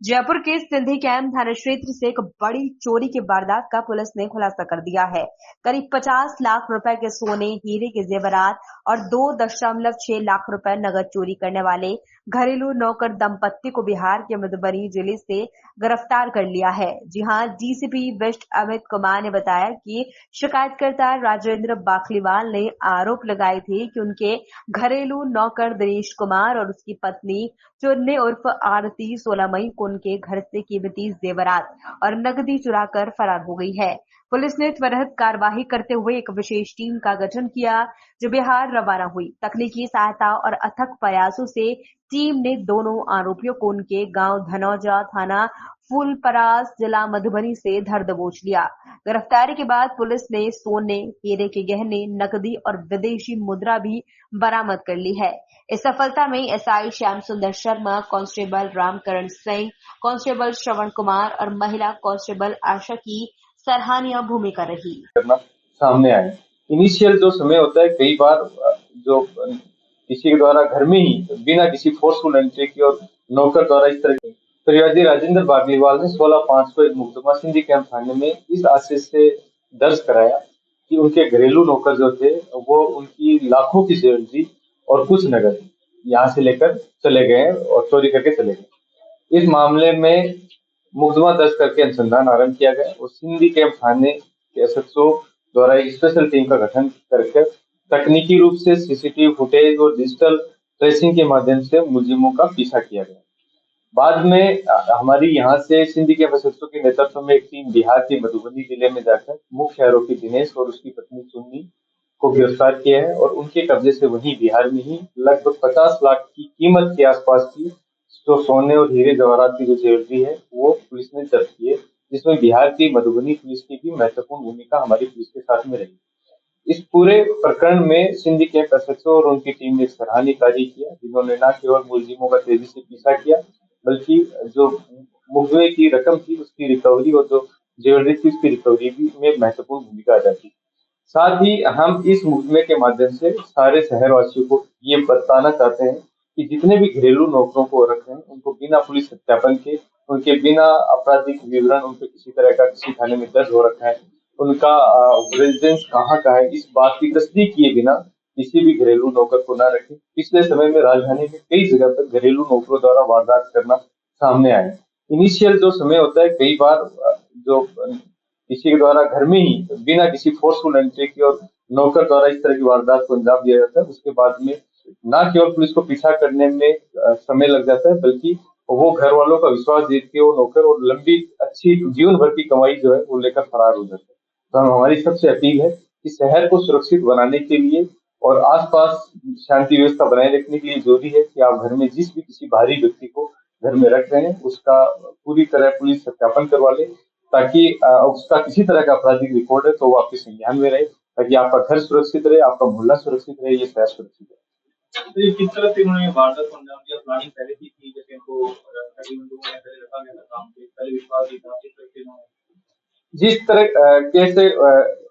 जयपुर के सिंधी कैंप थाना क्षेत्र से एक बड़ी चोरी की वारदात का पुलिस ने खुलासा कर दिया है। करीब 50 लाख रुपए के सोने, हीरे के जेवरात और 2.6 लाख रुपए नगद चोरी करने वाले घरेलू नौकर दंपत्ति को बिहार के मधुबनी जिले से गिरफ्तार कर लिया है। जी हां, डीसीपी वेस्ट अमित कुमार ने बताया कि शिकायतकर्ता राजेंद्र बाखलीवाल ने आरोप लगाए थे कि उनके घरेलू नौकर दिनेश कुमार और उसकी पत्नी चुन्नी उर्फ आरती 16 मई को उनके घर से कीमती जेवरात और नकदी चुराकर फरार हो गई है। पुलिस ने त्वरित कार्यवाही करते हुए एक विशेष टीम का गठन किया, जो बिहार रवाना हुई। तकनीकी सहायता और अथक प्रयासों से टीम ने दोनों आरोपियों को उनके गांव धनौजा, थाना फूलपरास, जिला मधुबनी से धर दबोच लिया। गिरफ्तारी के बाद पुलिस ने सोने, हीरे के गहने, नकदी और विदेशी मुद्रा भी बरामद कर ली है। इस सफलता में एसआई श्याम सुंदर शर्मा, कांस्टेबल रामकरण सिंह, कांस्टेबल श्रवण कुमार और महिला कांस्टेबल आशा की सराहनीय भूमिका रही। सामने आए। इनिशियल जो समय होता है, कई बार जो किसी के द्वारा घर में ही बिना किसी फोर्सफुल एंट्री की और नौकर द्वारा इस तरह की फरियादी राजेंद्र बागलीवाल ने 16/5 को एक मुकदमा सिंधी कैंप थाने में इस आशय से दर्ज कराया कि उनके घरेलू नौकर जो थे वो उनकी लाखों की ज्वेलरी और कुछ नगद यहाँ से लेकर चले गए और चोरी करके चले गए। इस मामले में मुकदमा दर्ज करके अनुसंधान आरंभ किया गया और सिंधी कैंप थाने के एसएचओ द्वारा एक स्पेशल टीम का गठन करके तकनीकी रूप से सीसीटीवी फुटेज और डिजिटल ट्रेसिंग के माध्यम से मुलजिमों का पीछा किया गया। बाद में हमारी यहाँ से सिंधी कैंप एसएचओ के नेतृत्व में एक टीम बिहार के मधुबनी जिले में जाकर मुख्य आरोपी दिनेश और उसकी पत्नी चुन्नी को गिरफ्तार किया है और उनके कब्जे से वहीं बिहार में ही लगभग 50 लाख की कीमत के आसपास की जो सोने और हीरे जवाहरात की जो ज्वेलरी है वो पुलिस ने जब्त की है, जिसमें बिहार की मधुबनी पुलिस की भी महत्वपूर्ण भूमिका हमारी पुलिस के साथ में रही। इस पूरे प्रकरण में सिंधी कैंप एसएचओ और उनकी टीम ने एक सराहनीय कार्य किया, जिन्होंने न केवल मुलजिमों का तेजी से पीछा किया बल्कि जो मुकदमे की रकम थी उसकी रिकवरी और जो ज्वेलरी थी उसकी रिकवरी भी में महत्वपूर्ण भूमिका अदा की। साथ ही हम इस मुकदमे के माध्यम से सारे शहरवासियों को ये बताना चाहते हैं कि जितने भी घरेलू नौकरों को रखे हैं उनको बिना पुलिस सत्यापन के, उनके बिना आपराधिक विवरण उन पे किसी तरह का किसी थाने में दर्ज हो रखा है, उनका रेजिडेंस कहाँ का है, इस बात की तस्दीक किए बिना किसी भी घरेलू नौकर को ना रखें। पिछले समय में राजधानी में कई जगह पर घरेलू नौकरों द्वारा वारदात करना सामने आया। इनिशियल जो समय होता है, कई बार जो किसी के द्वारा घर में ही बिना किसी फोर्सफुल एंट्री की और नौकर द्वारा इस तरह की वारदात को अंजाम दिया जाता है, उसके बाद में न केवल पुलिस को पीछा करने में समय लग जाता है बल्कि वो घर वालों का विश्वास जीत के वो नौकर और लंबी अच्छी जीवन भर की कमाई जो है वो लेकर फरार हो जाते हैं। तो हमारी सबसे अपील है कि शहर को सुरक्षित बनाने के लिए और आसपास शांति व्यवस्था बनाए रखने के लिए जरूरी है कि आप घर में जिस भी किसी बाहरी व्यक्ति को घर में रख रहे हैं उसका पूरी तरह पुलिस सत्यापन करवा ले, ताकि उसका किसी तरह का आपराधिक रिकॉर्ड है तो वो आपके संज्ञान में रहे, ताकि आपका घर सुरक्षित रहे, आपका मोहल्ला सुरक्षित रहे, ये शहर सुरक्षित रहे। तो ये किस तरह से उन्होंने वारदात को अंजाम दिया? प्लानिंग पहले की थी, जैसे इनको पहले रखा गया था काम पे, पहले विश्वास दिया था, इस तरह से जिस तरह कैसे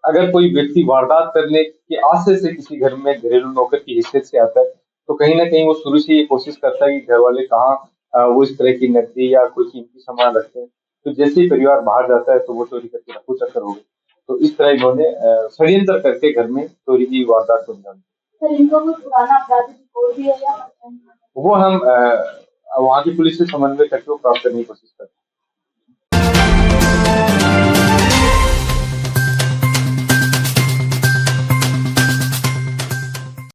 अगर कोई व्यक्ति वारदात करने के आशय से किसी घर में घरेलू नौकर की हैसियत से आता है तो कहीं ना कहीं वो शुरू से ये कोशिश करता है कि घर वाले कहाँ वो इस तरह की नकदी या कोई कीमती सामान रखते हैं, तो जैसे ही परिवार बाहर जाता है तो वो चोरी करके रफू चक्कर हो गए। तो इस तरह इन्होंने षड्यंत्र करके घर में चोरी की वारदात को अंजाम दिया। वो हम वहाँ की पुलिस से समन्वय करके वो प्राप्त करने की कोशिश